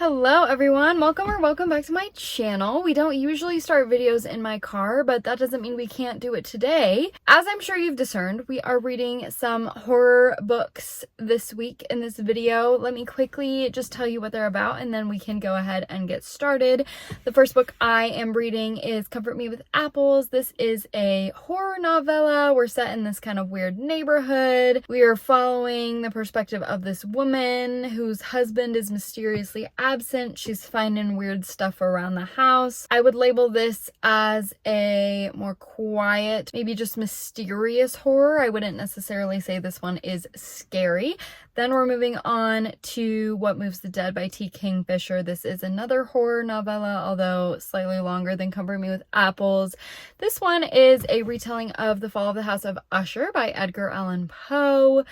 Hello everyone, welcome back to my channel. We don't usually start videos in my car, but that doesn't mean we can't do it today. As I'm sure you've discerned, we are reading some horror books this week in this video. Let me quickly just tell you what they're about and then we can go ahead and get started. The first book I am reading is Comfort Me with Apples. This is a horror novella. We're set in this kind of weird neighborhood. We are following the perspective of this woman whose husband is mysteriously absent. She's finding weird stuff around the house. I would label this as a more quiet, maybe just mysterious horror. I wouldn't necessarily say this one is scary. Then we're moving on to What Moves the Dead by T. Kingfisher. This is another horror novella, although slightly longer than Comfort Me with Apples. This one is a retelling of The Fall of the House of Usher by Edgar Allan Poe.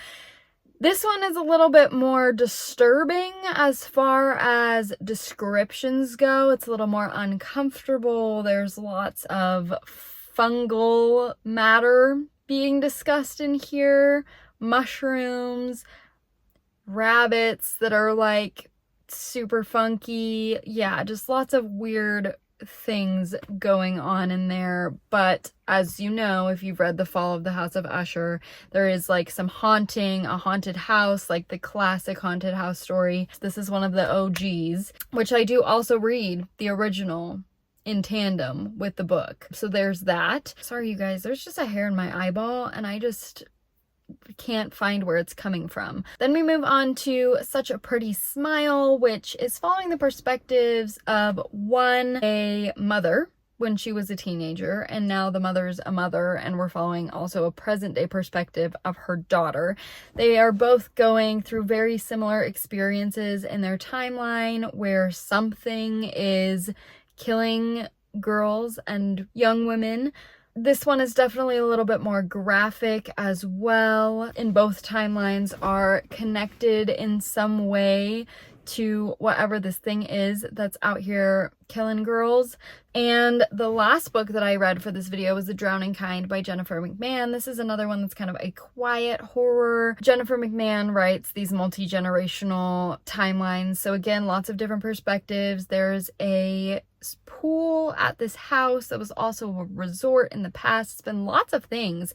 This one is a little bit more disturbing as far as descriptions go. It's a little more uncomfortable. There's lots of fungal matter being discussed in here. Mushrooms, rabbits that are like super funky. Yeah, just lots of weird things going on in there. But as you know, if you've read The Fall of the House of Usher, there is like some haunting, a haunted house, like the classic haunted house story. This is one of the OGs, which I do also read the original in tandem with the book. So there's that. Sorry you guys, there's just a hair in my eyeball and I just can't find where it's coming from. Then we move on to Such a Pretty Smile, which is following the perspectives of a mother when she was a teenager, and now the mother's a mother, and we're following also a present day perspective of her daughter. They are both going through very similar experiences in their timeline where something is killing girls and young women. This one is definitely a little bit more graphic as well, and both timelines are connected in some way to whatever this thing is that's out here killing girls. And the last book that I read for this video was The Drowning Kind by Jennifer McMahon. This is another one that's kind of a quiet horror. Jennifer McMahon writes these multi-generational timelines. So again, lots of different perspectives. There's a pool at this house that was also a resort in the past. It's been lots of things.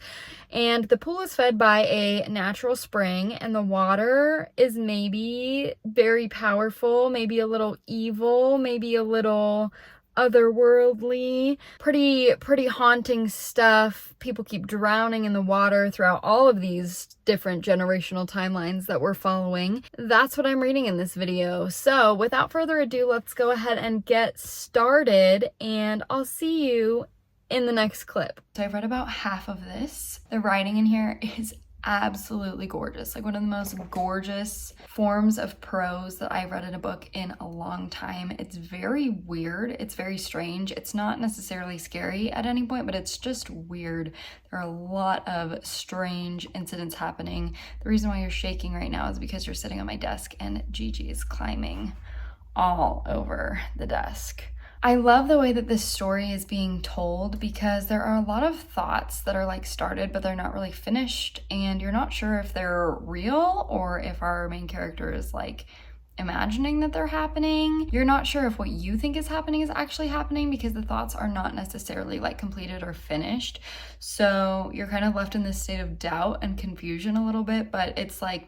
And the pool is fed by a natural spring, and the water is maybe very powerful, maybe a little evil, maybe a little otherworldly. Pretty haunting stuff. People keep drowning in the water throughout all of these different generational timelines that we're following. That's what I'm reading in this video. So without further ado, let's go ahead and get started, and I'll see you in the next clip. So I've read about half of this. The writing in here is absolutely gorgeous, like one of the most gorgeous forms of prose that I've read in a book in a long time. It's very weird, it's very strange. It's not necessarily scary at any point, but it's just weird. There are a lot of strange incidents happening. The reason why you're shaking right now is because you're sitting on my desk and Gigi is climbing all over the desk. I love the way that this story is being told because there are a lot of thoughts that are like started but they're not really finished, and you're not sure if they're real or if our main character is like imagining that they're happening. You're not sure if what you think is happening is actually happening because the thoughts are not necessarily like completed or finished. So you're kind of left in this state of doubt and confusion a little bit, but it's like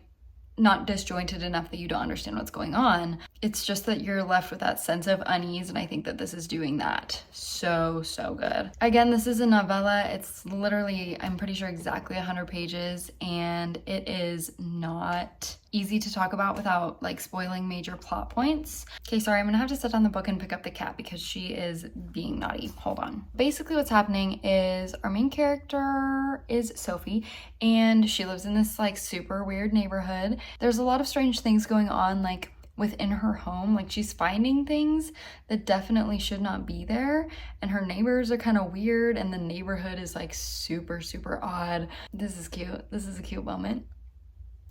not disjointed enough that you don't understand what's going on. It's just that you're left with that sense of unease, and I think that this is doing that so good. Again, this is a novella. It's literally, I'm pretty sure, exactly 100 pages, and it is not easy to talk about without like spoiling major plot points. Okay, sorry, I'm gonna have to set down the book and pick up the cat because she is being naughty. Hold on. Basically what's happening is our main character is Sophie, and she lives in this like super weird neighborhood. There's a lot of strange things going on like within her home. Like she's finding things that definitely should not be there, and her neighbors are kind of weird, and the neighborhood is like super odd. This is cute. This is a cute moment.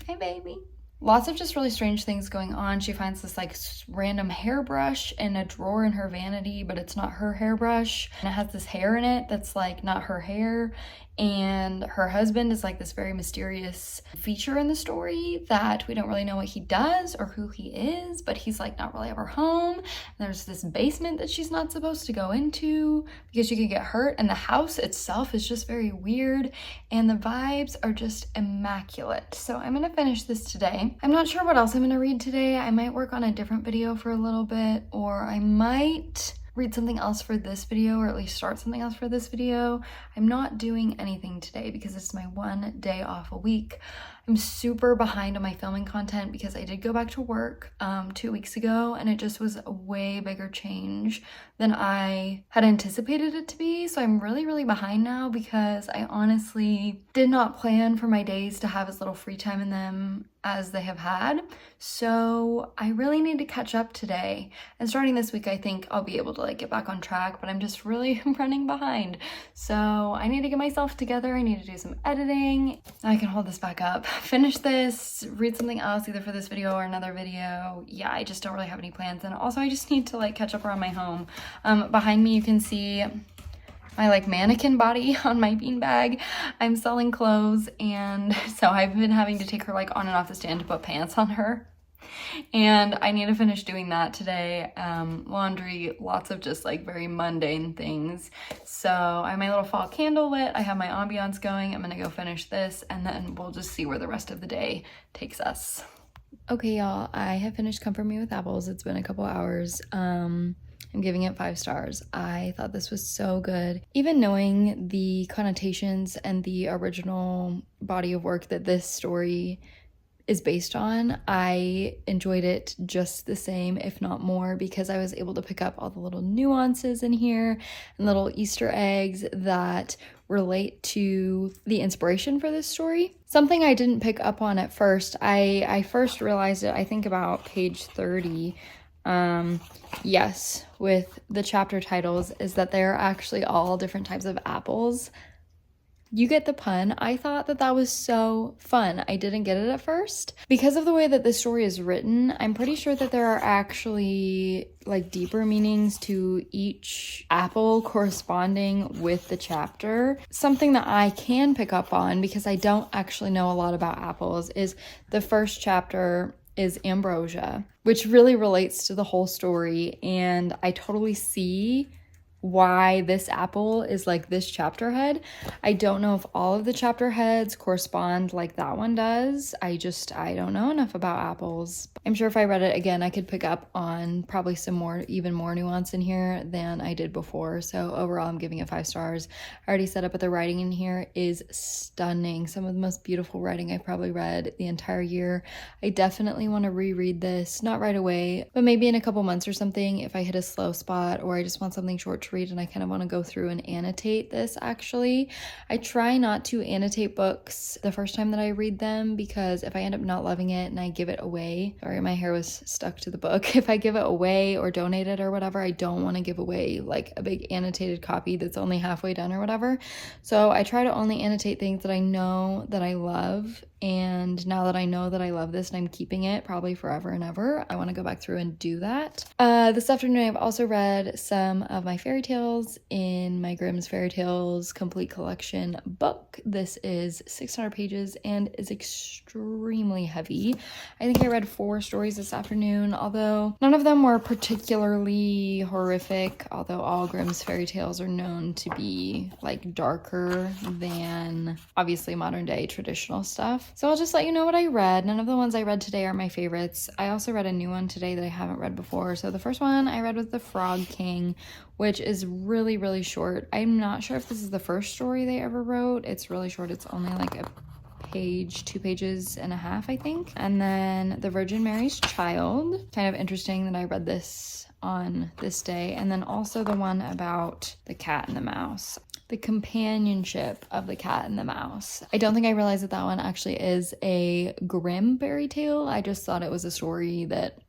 Hey baby. Lots of just really strange things going on. She finds this like random hairbrush in a drawer in her vanity, but it's not her hairbrush. And it has this hair in it that's like not her hair. and her husband is like this very mysterious feature in the story that we don't really know what he does or who he is, but he's like not really ever home. And there's this basement that she's not supposed to go into because she could get hurt, and the house itself is just very weird, and the vibes are just immaculate. So I'm gonna finish this today. I'm not sure what else I'm gonna read today. I might work on a different video for a little bit, or I might read something else for this video, or at least start something else for this video. I'm not doing anything today because it's my one day off a week. I'm super behind on my filming content because I did go back to work 2 weeks ago, and it just was a way bigger change than I had anticipated it to be. So I'm really behind now because I honestly did not plan for my days to have as little free time in them as they have had. So I really need to catch up today, and starting this week I think I'll be able to like get back on track, but I'm just really running behind. So I need to get myself together. I need to do some editing. I can hold this back up, finish this, read something else either for this video or another video. Yeah, I just don't really have any plans. And also I just need to like catch up around my home. Behind me you can see my like mannequin body on my beanbag. I'm selling clothes, and so I've been having to take her like on and off the stand to put pants on her, and I need to finish doing that today. Laundry, lots of just like very mundane things. So I have my little fall candle lit, I have my ambiance going. I'm gonna go finish this, and then we'll just see where the rest of the day takes us. Okay y'all, I have finished Comfort Me with Apples. It's been a couple hours. I'm giving it 5 stars. I thought this was so good. Even knowing the connotations and the original body of work that this story is based on, I enjoyed it just the same, if not more, because I was able to pick up all the little nuances in here and little Easter eggs that relate to the inspiration for this story. Something I didn't pick up on at first, I first realized it, I think about page 30, yes, with the chapter titles, is that they're actually all different types of apples. You get the pun. I thought that that was so fun. I didn't get it at first. Because of the way that this story is written, I'm pretty sure that there are actually like deeper meanings to each apple corresponding with the chapter. Something that I can pick up on, because I don't actually know a lot about apples, is the first chapter is ambrosia, which really relates to the whole story, and I totally see why this apple is like this chapter head. I don't know if all of the chapter heads correspond like that one does. I don't know enough about apples. I'm sure if I read it again, I could pick up on probably some even more nuance in here than I did before. So overall, I'm giving it 5 stars. I already said it, but the writing in here is stunning. Some of the most beautiful writing I've probably read the entire year. I definitely want to reread this, not right away, but maybe in a couple months or something if I hit a slow spot, or I just want something short to read and I kind of want to go through and annotate this. Actually, I try not to annotate books the first time that I read them, because if I end up not loving it and I give it away, sorry, my hair was stuck to the book, if I give it away or donate it or whatever, I don't want to give away like a big annotated copy that's only halfway done or whatever. So I try to only annotate things that I know that I love, and now that I know that I love this and I'm keeping it probably forever and ever, I want to go back through and do that. This afternoon I've also read some of my fairy tales in my Grimm's Fairy Tales Complete Collection book. This is 600 pages and is extremely heavy. I think I read 4 stories this afternoon, although none of them were particularly horrific, although all Grimm's fairy tales are known to be like darker than obviously modern day traditional stuff. So I'll just let you know what I read. None of the ones I read today are my favorites. I also read a new one today that I haven't read before. So the first one I read was The Frog King, which is really short. I'm not sure if this is the first story they ever wrote. It's really short. It's only like a page, 2 pages and a half, I think. And then The Virgin Mary's Child. Kind of interesting that I read this on this day. And then also the one about the cat and the mouse. The companionship of the cat and the mouse. I don't think I realized that that one actually is a Grimm fairy tale. I just thought it was a story that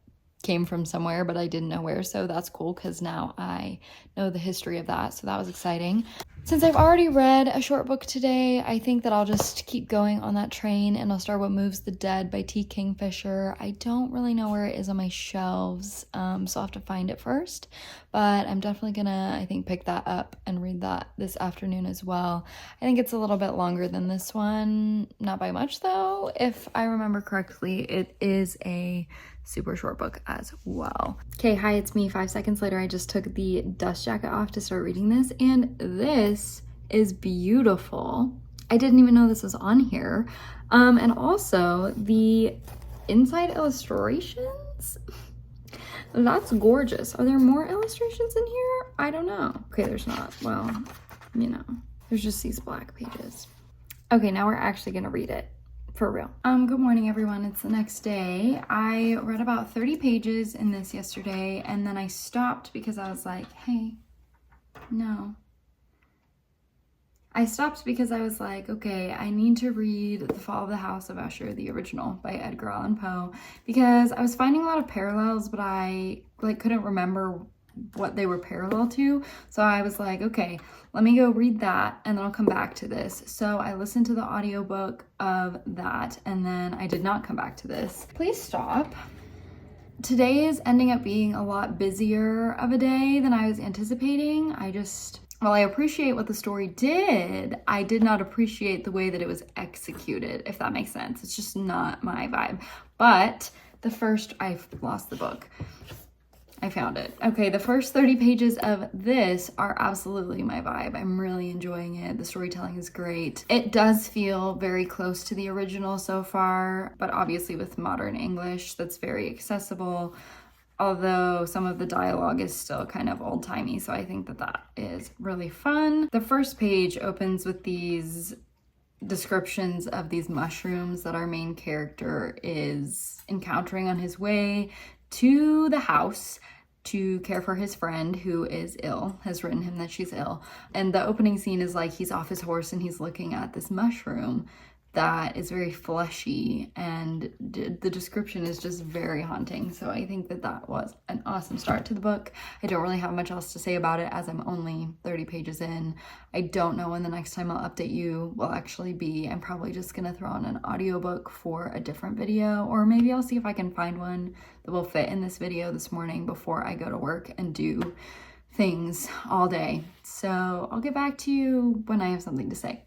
came from somewhere, but I didn't know where. So that's cool because now I know the history of that. So that was exciting. Since I've already read a short book today, I think that I'll just keep going on that train and I'll start What Moves the Dead by T. Kingfisher. I don't really know where it is on my shelves, so I'll have to find it first. But I'm definitely gonna, I think, pick that up and read that this afternoon as well. I think it's a little bit longer than this one, not by much though. If I remember correctly, it is a super short book as well. Okay, hi, it's me. 5 seconds later, I just took the dust jacket off to start reading this, and this is beautiful. I didn't even know this was on here. And also the inside illustrations, that's gorgeous. Are there more illustrations in here? I don't know. Okay, there's not. Well, you know, there's just these black pages. Okay, now we're actually gonna read it. For real. Good morning, everyone. It's the next day. I read about 30 pages in this yesterday, and then I stopped because I was like, hey, no. I stopped because I was like, okay, I need to read The Fall of the House of Usher, the original by Edgar Allan Poe, because I was finding a lot of parallels, but I couldn't remember what they were parallel to. So I was like, okay, let me go read that and then I'll come back to this. So I listened to the audiobook of that and then I did not come back to this. Please stop. Today is ending up being a lot busier of a day than I was anticipating. While I appreciate what the story did, I did not appreciate the way that it was executed, if that makes sense. It's just not my vibe. But I've lost the book. I found it. Okay, the first 30 pages of this are absolutely my vibe. I'm really enjoying it. The storytelling is great. It does feel very close to the original so far, but obviously with modern English that's very accessible, although some of the dialogue is still kind of old-timey, so I think that that is really fun. The first page opens with these descriptions of these mushrooms that our main character is encountering on his way to the house to care for his friend who is ill, has written him that she's ill. And the opening scene is like he's off his horse and he's looking at this mushroom that is very fleshy, and the description is just very haunting. So I think that that was an awesome start to the book. I don't really have much else to say about it as I'm only 30 pages in. I don't know when the next time I'll update you will actually be. I'm probably just gonna throw on an audiobook for a different video, or maybe I'll see if I can find one that will fit in this video this morning before I go to work and do things all day. So I'll get back to you when I have something to say.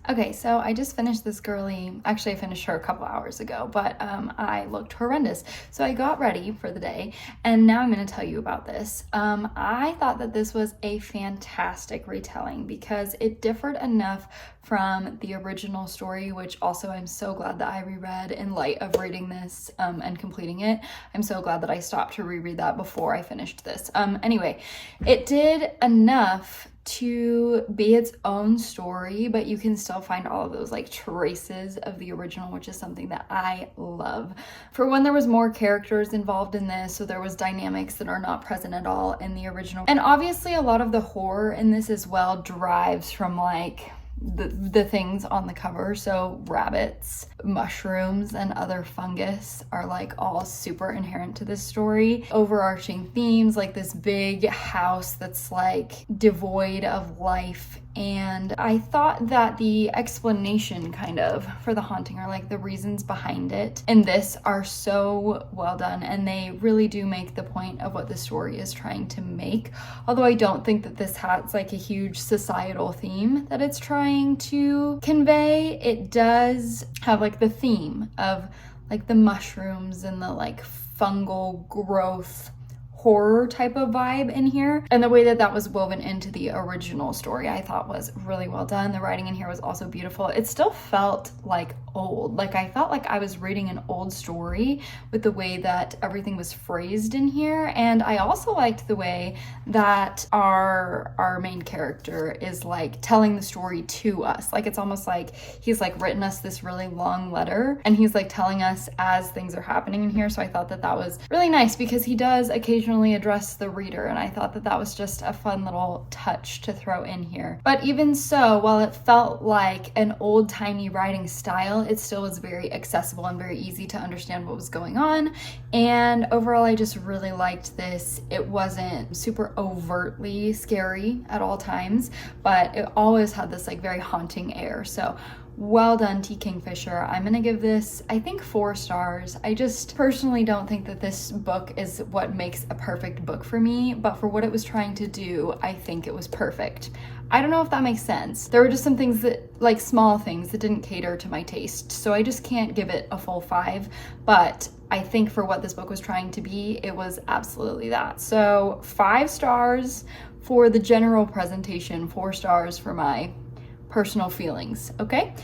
Okay, so I just finished this girly. Actually, I finished her a couple hours ago, but I looked horrendous. So I got ready for the day, and now I'm going to tell you about this. I thought that this was a fantastic retelling because it differed enough from the original story, which also I'm so glad that I reread in light of reading this and completing it. I'm so glad that I stopped to reread that before I finished this. Anyway, it did enough to be its own story, but you can still find all of those like traces of the original, which is something that I love. For one, there was more characters involved in this, so there was dynamics that are not present at all in the original. And obviously a lot of the horror in this as well derives from like the things on the cover. So rabbits, mushrooms, and other fungus are like all super inherent to this story. Overarching themes like this big house that's like devoid of life. And I thought that the explanation kind of for the haunting, or like the reasons behind it in this, are so well done, and they really do make the point of what the story is trying to make. Although I don't think that this has like a huge societal theme that it's trying to convey, it does have like the theme of like the mushrooms and the like fungal growth horror type of vibe in here, and the way that that was woven into the original story I thought was really well done. The writing in here was also beautiful. It still felt like old, like I felt like I was reading an old story with the way that everything was phrased in here. And I also liked the way that our main character is like telling the story to us. Like it's almost like he's like written us this really long letter and he's like telling us as things are happening in here. So I thought that that was really nice because he does occasionally intentionally address the reader, and I thought that that was just a fun little touch to throw in here. But even so, while it felt like an old-timey writing style, it still was very accessible and very easy to understand what was going on. And overall, I just really liked this. It wasn't super overtly scary at all times, but it always had this like very haunting air. So well done, T. Kingfisher. I'm gonna give this, I think, 4 stars. I just personally don't think that this book is what makes a perfect book for me, but for what it was trying to do, I think it was perfect. I don't know if that makes sense. There were just some things that, like small things, that didn't cater to my taste, so I just can't give it a full 5, but I think for what this book was trying to be, it was absolutely that. So 5 stars for the general presentation, 4 stars for my personal feelings. Okay,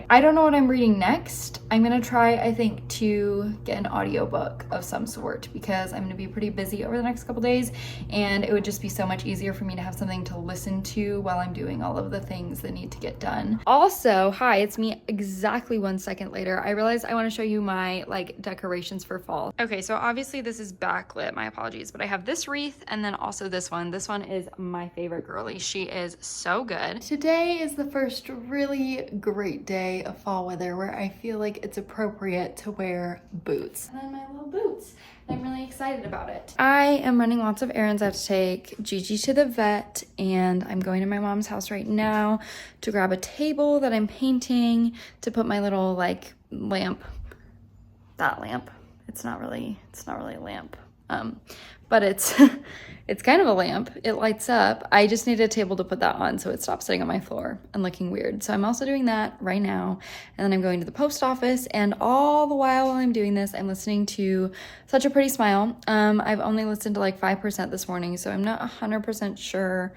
I don't know what I'm reading next. I'm gonna try, I think, to get an audiobook of some sort, because I'm gonna be pretty busy over the next couple days, and it would just be so much easier for me to have something to listen to while I'm doing all of the things that need to get done. Also, hi, it's me exactly 1 second later. I realized I want to show you my like decorations for fall. Okay, so obviously this is backlit, my apologies, but I have this wreath and then also this one. This one is my favorite girly. She is so good. Today is the first really great day of fall weather where I feel like it's appropriate to wear boots. And then my little boots. I'm really excited about it. I am running lots of errands. I have to take Gigi to the vet, and I'm going to my mom's house right now to grab a table that I'm painting to put my little like lamp. That lamp. It's not really a lamp. But it's it's kind of a lamp. It lights up. I just need a table to put that on so it stops sitting on my floor and looking weird. So I'm also doing that right now. And then I'm going to the post office, and all the while I'm doing this, I'm listening to Such a Pretty Smile. I've only listened to like 5% this morning, so I'm not 100% sure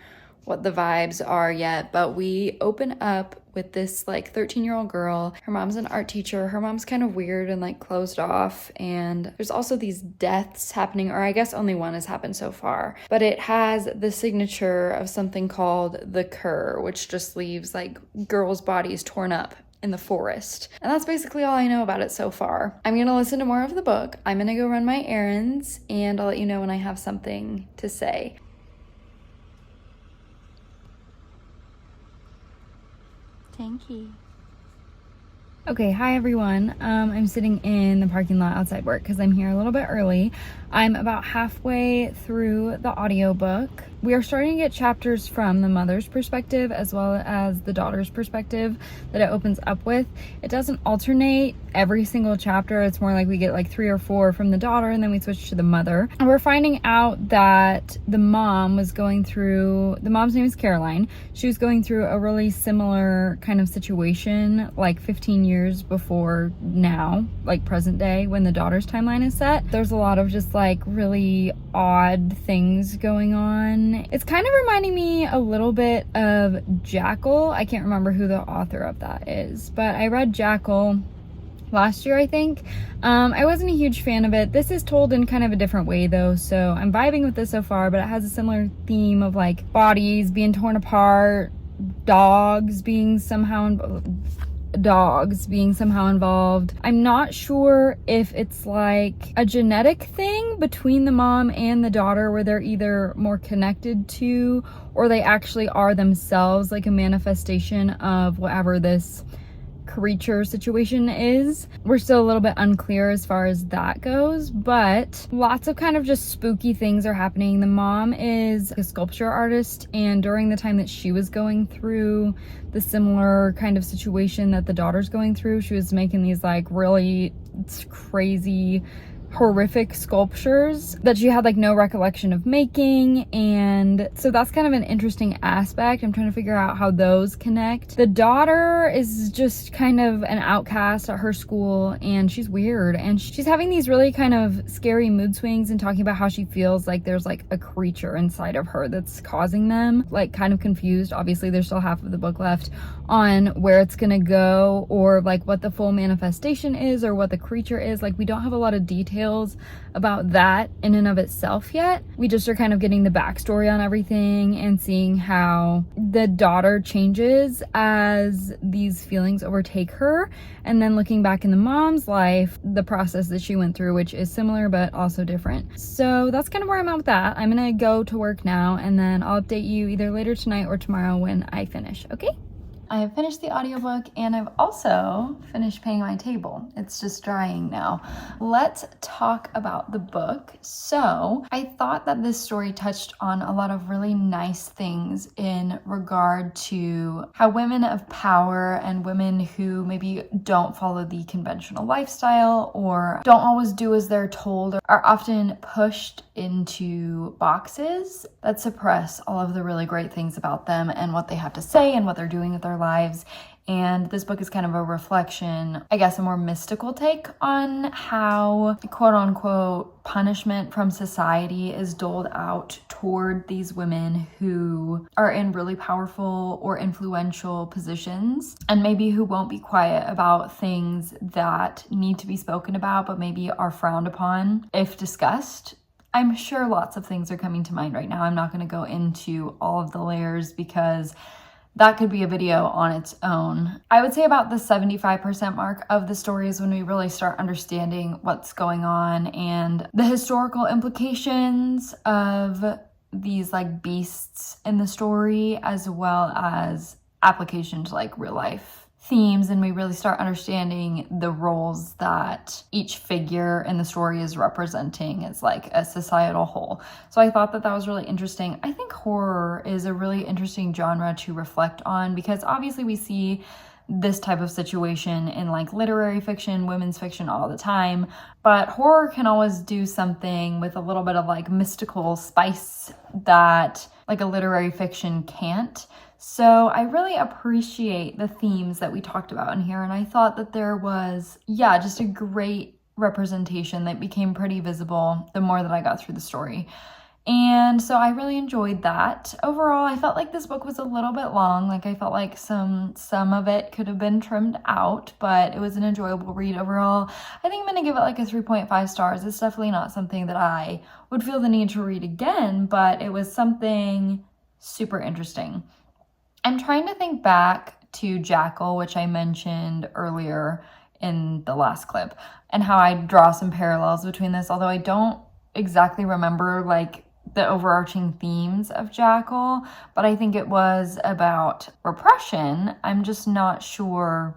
what the vibes are yet, but we open up with this like 13-year-old girl. Her mom's an art teacher. Her mom's kind of weird and like closed off, and there's also these deaths happening, or I guess only one has happened so far, but it has the signature of something called the cur, which just leaves like girls' bodies torn up in the forest. And that's basically all I know about it so far. I'm gonna listen to more of the book. I'm gonna go run my errands, and I'll let you know when I have something to say. Thank you. Okay, hi everyone. I'm sitting in the parking lot outside work because I'm here a little bit early. I'm about halfway through the audiobook. We are starting to get chapters from the mother's perspective as well as the daughter's perspective that it opens up with. It doesn't alternate every single chapter. It's more like we get like 3 or 4 from the daughter, and then we switch to the mother. And we're finding out that the mom was going through, the mom's name is Caroline. She was going through a really similar kind of situation like 15 years before now, like present day, when the daughter's timeline is set. There's a lot of just like really odd things going on. It's kind of reminding me a little bit of Jackal. I can't remember who the author of that is, but I read Jackal last year, I think. I wasn't a huge fan of it. This is told in kind of a different way though, so I'm vibing with this so far, but it has a similar theme of like bodies being torn apart, dogs being somehow involved. I'm not sure if it's like a genetic thing between the mom and the daughter where they're either more connected to, or they actually are themselves like a manifestation of whatever this creature situation is. We're still a little bit unclear as far as that goes, but lots of kind of just spooky things are happening. The mom is a sculpture artist, and during the time that she was going through the similar kind of situation that the daughter's going through, she was making these like really crazy horrific sculptures that she had like no recollection of making, and so that's kind of an interesting aspect. I'm trying to figure out how those connect. The daughter is just kind of an outcast at her school, and she's weird, and she's having these really kind of scary mood swings and talking about how she feels like there's like a creature inside of her that's causing them, like kind of confused. Obviously there's still half of the book left on where it's gonna go, or like what the full manifestation is, or what the creature is. Like we don't have a lot of details details about that in and of itself yet. We just are kind of getting the backstory on everything and seeing how the daughter changes as these feelings overtake her, and then looking back in the mom's life, the process that she went through, which is similar but also different. So that's kind of where I'm at with that. I'm gonna go to work now, and then I'll update you either later tonight or tomorrow when I finish, okay? I have finished the audiobook, and I've also finished painting my table. It's just drying now. Let's talk about the book. So I thought that this story touched on a lot of really nice things in regard to how women of power and women who maybe don't follow the conventional lifestyle or don't always do as they're told are often pushed into boxes that suppress all of the really great things about them and what they have to say and what they're doing with their lives. And this book is kind of a reflection, I guess, a more mystical take on how quote unquote punishment from society is doled out toward these women who are in really powerful or influential positions, and maybe who won't be quiet about things that need to be spoken about but maybe are frowned upon if discussed. I'm sure lots of things are coming to mind right now. I'm not going to go into all of the layers because that could be a video on its own. I would say about the 75% mark of the story is when we really start understanding what's going on and the historical implications of these like beasts in the story, as well as application to like real life themes, and we really start understanding the roles that each figure in the story is representing as like a societal whole. So I thought that that was really interesting. I think horror is a really interesting genre to reflect on because obviously we see this type of situation in like literary fiction, women's fiction all the time, but horror can always do something with a little bit of like mystical spice that like a literary fiction can't. So I really appreciate the themes that we talked about in here, and I thought that there was, just a great representation that became pretty visible the more that I got through the story. And so I really enjoyed that. Overall, I felt like this book was a little bit long. Like I felt like some of it could have been trimmed out, but it was an enjoyable read overall. I think I'm going to give it like a 3.5 stars. It's definitely not something that I would feel the need to read again, but it was something super interesting. I'm trying to think back to Jackal, which I mentioned earlier in the last clip, and how I draw some parallels between this, although I don't exactly remember like the overarching themes of Jackal, but I think it was about repression. I'm just not sure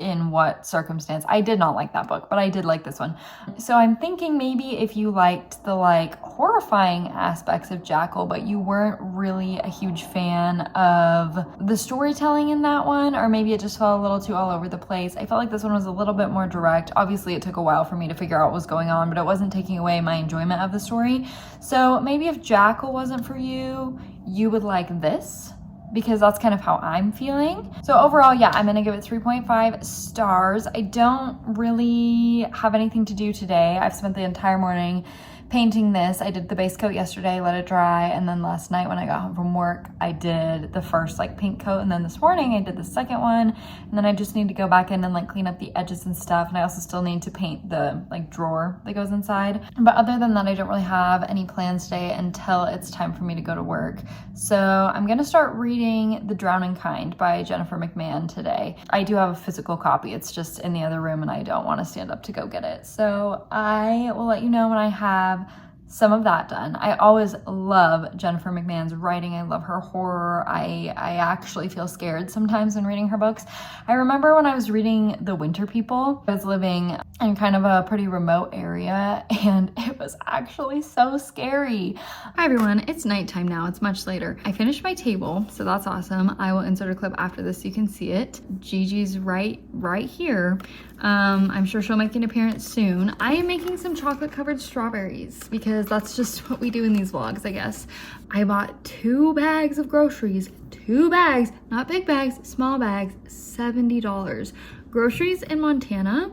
in what circumstance. I did not like that book, but I did like this one. So I'm thinking maybe if you liked the like horrifying aspects of Jackal, but you weren't really a huge fan of the storytelling in that one, or maybe it just felt a little too all over the place. I felt like this one was a little bit more direct. Obviously it took a while for me to figure out what was going on, but it wasn't taking away my enjoyment of the story. So maybe if Jackal wasn't for you, you would like this, because that's kind of how I'm feeling. So overall, I'm gonna give it 3.5 stars. I don't really have anything to do today. I've spent the entire morning painting this. I did the base coat yesterday, let it dry, and then last night when I got home from work, I did the first like pink coat, and then this morning I did the second one, and then I just need to go back in and like clean up the edges and stuff, and I also still need to paint the like drawer that goes inside. But other than that, I don't really have any plans today until it's time for me to go to work. So I'm gonna start reading The Drowning Kind by Jennifer McMahon today. I do have a physical copy, it's just in the other room and I don't want to stand up to go get it. So I will let you know when I have some of that done. I always love Jennifer McMahon's writing. I love her horror. I actually feel scared sometimes when reading her books. I remember when I was reading The Winter People, I was living in kind of a pretty remote area and it was actually so scary. Hi everyone, it's nighttime now. It's much later. I finished my table, so that's awesome. I will insert a clip after this so you can see it. Gigi's right here. I'm sure she'll make an appearance soon. I am making some chocolate covered strawberries because that's just what we do in these vlogs, I guess. I bought 2 bags of groceries, 2 bags, not big bags, small bags, $70. Groceries in Montana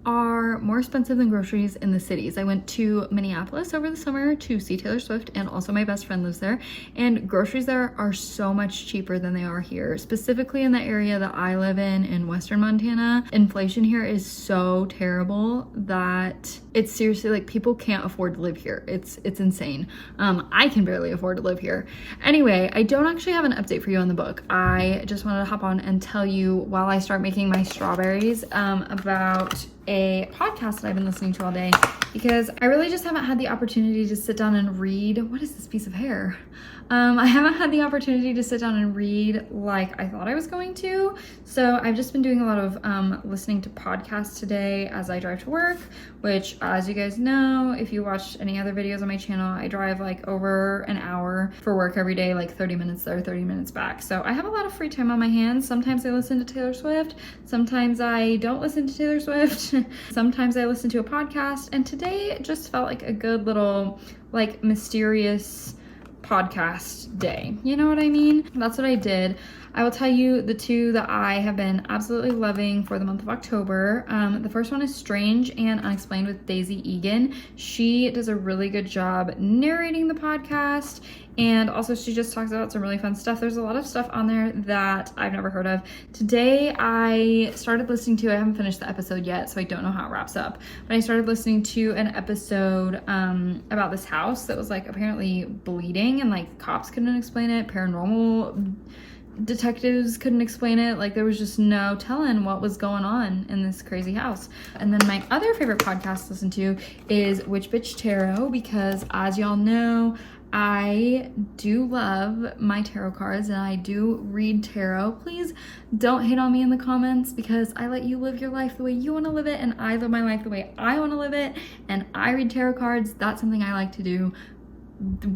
are more expensive than groceries in the cities. I went to Minneapolis over the summer to see Taylor Swift, and also my best friend lives there, and groceries there are so much cheaper than they are here. Specifically in the area that I live in Western Montana, inflation here is so terrible that it's seriously like people can't afford to live here. It's insane. I can barely afford to live here. Anyway, I don't actually have an update for you on the book. I just wanted to hop on and tell you while I start making my strawberries about a podcast that I've been listening to all day, because I really just haven't had the opportunity to sit down and read. What is this piece of hair? I haven't had the opportunity to sit down and read like I thought I was going to. So I've just been doing a lot of listening to podcasts today as I drive to work, which, as you guys know, if you watched any other videos on my channel, I drive like over an hour for work every day, like 30 minutes there, 30 minutes back. So I have a lot of free time on my hands. Sometimes I listen to Taylor Swift. Sometimes I don't listen to Taylor Swift. Sometimes I listen to a podcast. And today it just felt like a good little like mysterious podcast day. You know what I mean? That's what I did. I will tell you the two that I have been absolutely loving for the month of October. The first one is Strange and Unexplained with Daisy Eagan. She does a really good job narrating the podcast, and also she just talks about some really fun stuff. There's a lot of stuff on there that I've never heard of. Today I started listening to, I haven't finished the episode yet, so I don't know how it wraps up, but I started listening to an episode about this house that was like apparently bleeding, and like cops couldn't explain it, paranormal detectives couldn't explain it. Like there was just no telling what was going on in this crazy house. And then my other favorite podcast to listen to is Witch Bitch Tarot, because as y'all know, I do love my tarot cards and I do read tarot. Please don't hate on me in the comments, because I let you live your life the way you want to live it, and I live my life the way I want to live it, and I read tarot cards. That's something I like to do.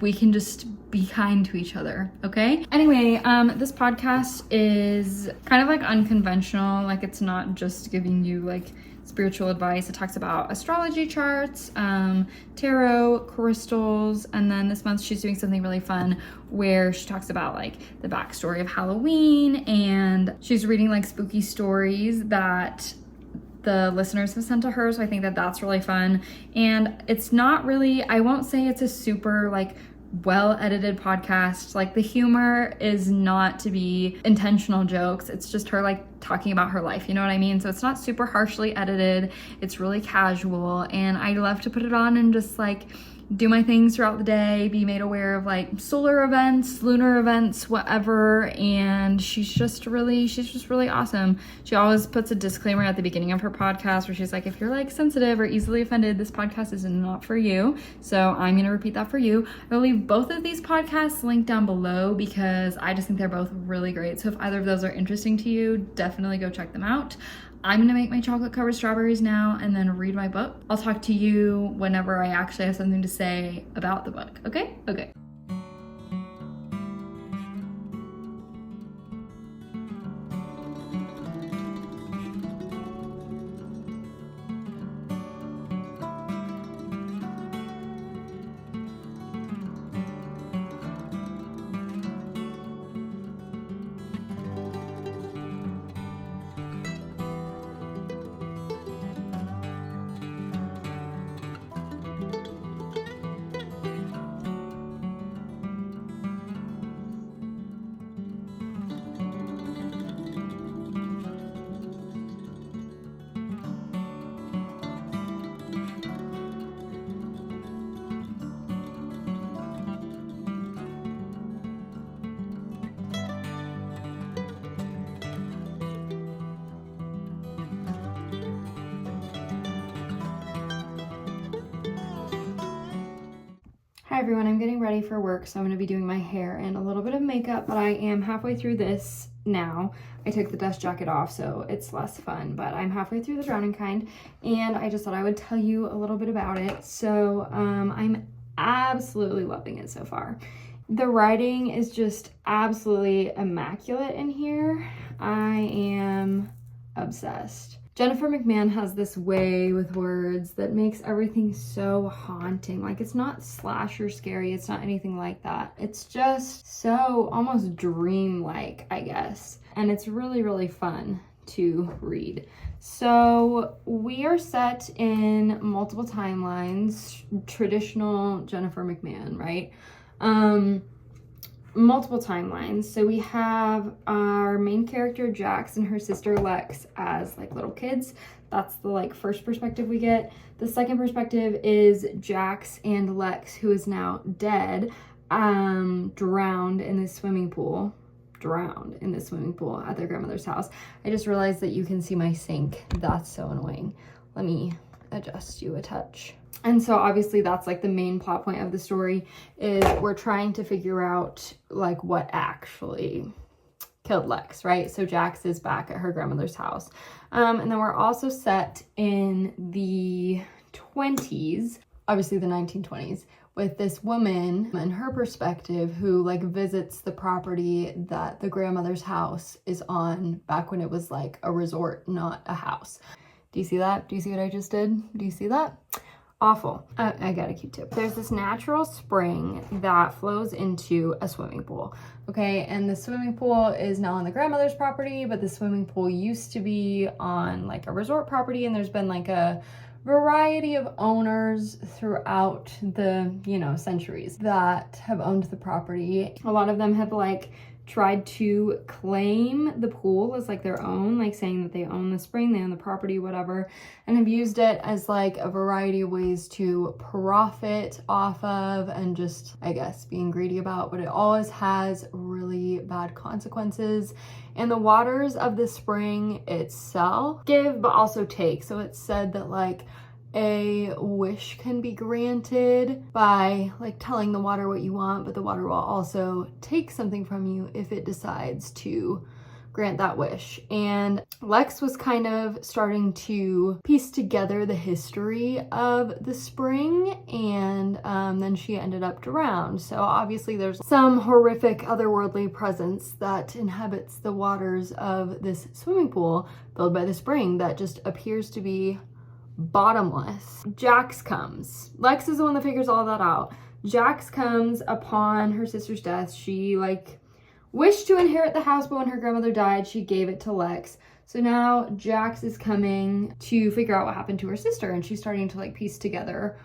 We can just be kind to each other, okay? Anyway, this podcast is kind of like unconventional. Like it's not just giving you like spiritual advice. It talks about astrology charts, tarot, crystals, and then this month she's doing something really fun where she talks about like the backstory of Halloween, and she's reading like spooky stories that the listeners have sent to her. So I think that that's really fun. And it's not really, I won't say it's a super like well edited podcast. Like the humor is not to be intentional jokes. It's just her like talking about her life, you know what I mean? So it's not super harshly edited. It's really casual, and I love to put it on and just like do my things throughout the day, be made aware of like solar events, lunar events, whatever. And she's just really awesome. She always puts a disclaimer at the beginning of her podcast where she's like, if you're like sensitive or easily offended, this podcast is not for you. So I'm gonna repeat that for you. I'll leave both of these podcasts linked down below because I just think they're both really great. So if either of those are interesting to you, definitely go check them out. I'm gonna make my chocolate covered strawberries now and then read my book. I'll talk to you whenever I actually have something to say about the book, okay? Okay. Hi everyone, I'm getting ready for work, so I'm going to be doing my hair and a little bit of makeup, but I am halfway through this now. I took the dust jacket off, so it's less fun, but I'm halfway through the drowning kind, and I just thought I would tell you a little bit about it. So I'm absolutely loving it so far. The writing is just absolutely immaculate in here. I am obsessed. Jennifer McMahon has this way with words that makes everything so haunting. Like, it's not slasher scary, it's not anything like that. It's just so almost dreamlike, I guess. And it's really, really fun to read. So we are set in multiple timelines, traditional Jennifer McMahon, right? Multiple timelines. So we have our main character Jax and her sister Lex as like little kids. That's the like first perspective we get. The second perspective is Jax and Lex, who is now dead, drowned in this swimming pool at their grandmother's house. I just realized that you can see my sink. That's so annoying. Let me adjust you a touch. And so obviously that's like the main plot point of the story, is we're trying to figure out like what actually killed Lex, right? So Jax is back at her grandmother's house. And then we're also set in the 20s, obviously the 1920s, with this woman and her perspective who like visits the property that the grandmother's house is on back when it was like a resort, not a house. Do you see that? Do you see what I just did? Do you see that? Awful. I got a Q-tip. There's this natural spring that flows into a swimming pool. Okay, and the swimming pool is now on the grandmother's property, but the swimming pool used to be on like a resort property, and there's been like a variety of owners throughout the, centuries that have owned the property. A lot of them have like tried to claim the pool as like their own, like saying that they own the spring, they own the property, whatever, and have used it as like a variety of ways to profit off of and just, I guess, being greedy about, but it always has really bad consequences. And the waters of the spring itself give but also take. So it's said that like a wish can be granted by like telling the water what you want, but the water will also take something from you if it decides to grant that wish. And Lex was kind of starting to piece together the history of the spring, and then she ended up drowned. So obviously there's some horrific otherworldly presence that inhabits the waters of this swimming pool filled by the spring that just appears to be bottomless. Jax comes. Lex is the one that figures all that out. Jax comes upon her sister's death. She like wished to inherit the house, but when her grandmother died, she gave it to Lex. So now Jax is coming to figure out what happened to her sister, and she's starting to like piece together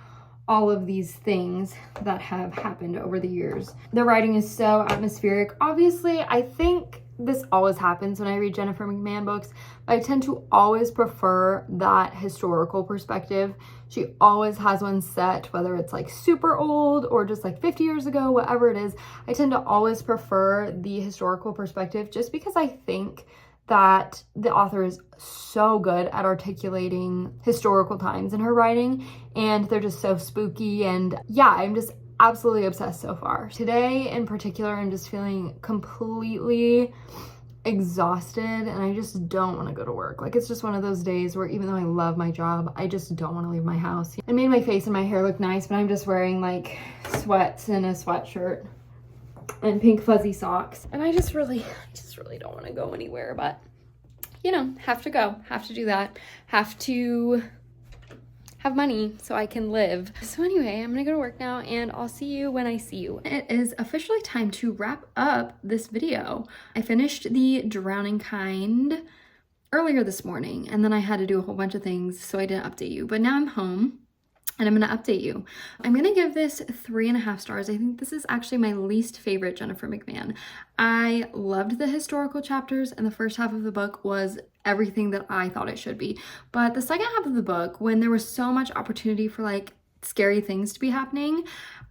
all of these things that have happened over the years. The writing is so atmospheric. Obviously, I think this always happens when I read Jennifer McMahon books, but I tend to always prefer that historical perspective. She always has one set, whether it's like super old or just like 50 years ago, whatever it is. I tend to always prefer the historical perspective just because I think that the author is so good at articulating historical times in her writing, and they're just so spooky. And yeah, I'm just absolutely obsessed so far. Today in particular, I'm just feeling completely exhausted, and I just don't want to go to work. Like, it's just one of those days where even though I love my job, I just don't want to leave my house. I made my face and my hair look nice, but I'm just wearing like sweats and a sweatshirt and pink fuzzy socks, and I just really don't want to go anywhere, but have to go, have to do that, have to have money so I can live. So anyway, I'm gonna go to work now, and I'll see you when I see you. It is officially time to wrap up this video. I finished the Drowning Kind earlier this morning, and then I had to do a whole bunch of things, so I didn't update you. But now I'm home, and I'm gonna update you. I'm gonna give this 3.5 stars. I think this is actually my least favorite Jennifer McMahon. I loved the historical chapters, and the first half of the book was everything that I thought it should be. But the second half of the book, when there was so much opportunity for like scary things to be happening,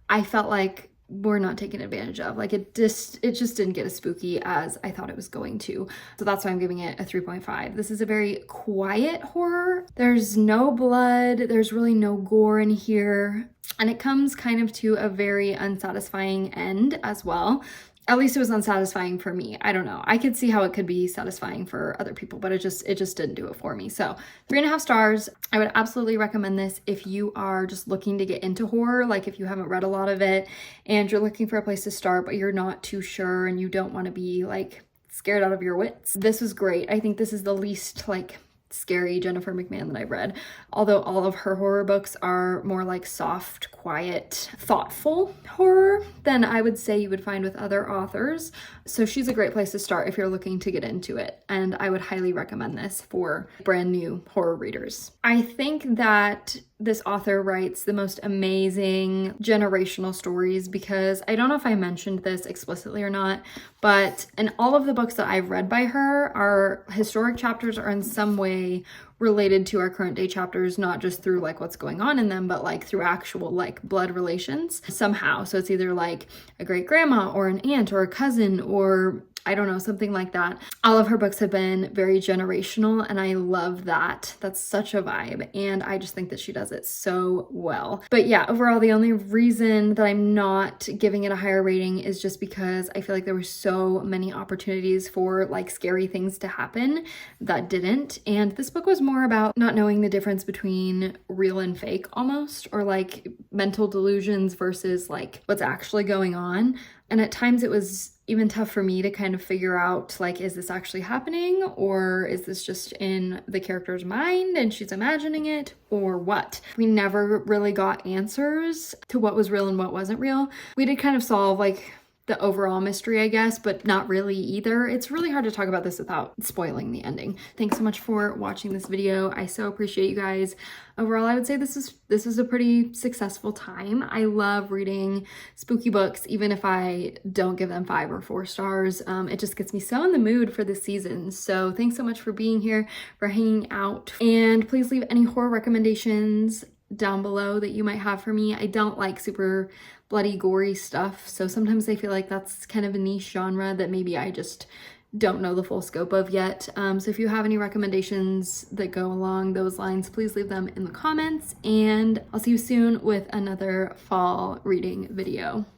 I felt like we're not taken advantage of. Like it just didn't get as spooky as I thought it was going to. So that's why I'm giving it a 3.5. This is a very quiet horror. There's no blood. There's really no gore in here. And it comes kind of to a very unsatisfying end as well. At least it was unsatisfying for me. I don't know. I could see how it could be satisfying for other people, but it just didn't do it for me. So 3.5 stars. I would absolutely recommend this if you are just looking to get into horror, like if you haven't read a lot of it and you're looking for a place to start, but you're not too sure and you don't want to be like scared out of your wits. This was great. I think this is the least like scary Jennifer McMahon that I've read. Although all of her horror books are more like soft, quiet, thoughtful horror than I would say you would find with other authors. So she's a great place to start if you're looking to get into it. And I would highly recommend this for brand new horror readers. I think that this author writes the most amazing generational stories, because I don't know if I mentioned this explicitly or not, but in all of the books that I've read by her, our historic chapters are in some way related to our current day chapters, not just through like what's going on in them, but like through actual like blood relations somehow. So it's either like a great grandma or an aunt or a cousin or I don't know, something like that. All of her books have been very generational, and I love that. That's such a vibe, and I just think that she does it so well. But yeah, overall, the only reason that I'm not giving it a higher rating is just because I feel like there were so many opportunities for like scary things to happen that didn't. And this book was more about not knowing the difference between real and fake almost, or like mental delusions versus like what's actually going on. And at times it was even tough for me to kind of figure out, like, is this actually happening, or is this just in the character's mind and she's imagining it, or what? We never really got answers to what was real and what wasn't real. We did kind of solve like the overall mystery, I guess, but not really either. It's really hard to talk about this without spoiling the ending. Thanks so much for watching this video. I so appreciate you guys. Overall, I would say this is a pretty successful time. I love reading spooky books, even if I don't give them 5 or 4 stars. It just gets me so in the mood for the season. So thanks so much for being here, for hanging out, and please leave any horror recommendations down below that you might have for me. I don't like super bloody, gory stuff, so sometimes I feel like that's kind of a niche genre that maybe I just don't know the full scope of yet. So if you have any recommendations that go along those lines, please leave them in the comments, and I'll see you soon with another fall reading video.